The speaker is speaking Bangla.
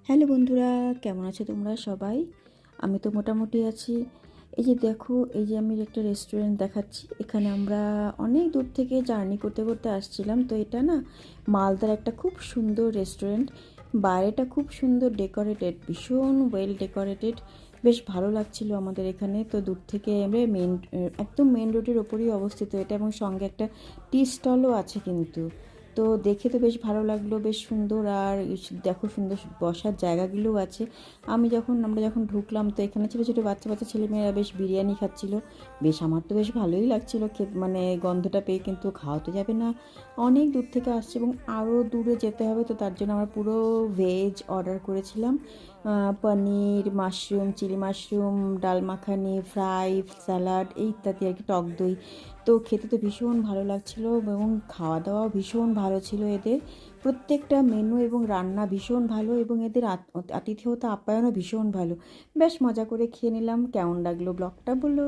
হ্যালো বন্ধুরা, কেমন আছো তোমরা সবাই? আমি তো মোটামুটি আছি। এই যে দেখো, এই যে আমি একটা রেস্টুরেন্ট দেখাচ্ছি। এখানে আমরা অনেক দূর থেকে জার্নি করতে করতে আসছিলাম। তো এটা না মালদার একটা খুব সুন্দর রেস্টুরেন্ট। বাইরেটা খুব সুন্দর ডেকোরেটেড, ভীষণ ওয়েল ডেকোরেটেড। বেশ ভালো লাগছিল আমাদের এখানে। তো দূর থেকে আমরা একদম মেন রোডের ওপরেই অবস্থিত এটা, এবং সঙ্গে একটা টি স্টলও আছে কিন্তু। তো দেখে তো বেশ ভালো লাগলো, বেশ সুন্দর। আর দেখো, সুন্দর বসার জায়গাগুলোও আছে। আমরা যখন ঢুকলাম, তো এখানে ছোটো ছোটো বাচ্চা বাচ্চা ছেলেমেয়েরা বেশ বিরিয়ানি খাচ্ছিল। বেশ, আমার তো বেশ ভালোই লাগছিল মানে গন্ধটা পেয়ে। কিন্তু খাওয়া তো যাবে না, অনেক দূর থেকে আসছে এবং আরও দূরে যেতে হবে। তো তার জন্য আমরা পুরো ভেজ অর্ডার করেছিলাম। পনির, মাশরুম, চিলি মাশরুম, ডাল মাখানি, ফ্রাই, স্যালাড, এই ইত্যাদি আর কি, টক দই। তো খেতে তো ভীষণ ভালো লাগছিলো, এবং খাওয়া দাওয়াও ভীষণ ভালো ছিল এদের। প্রত্যেকটা মেনু এবং রান্না ভীষণ ভালো, এবং এদের আতিথেয়তা আপ্যায়নও ভীষণ ভালো। বেশ মজা করে খেয়ে নিলাম। কেমন লাগলো ব্লগটা বলো।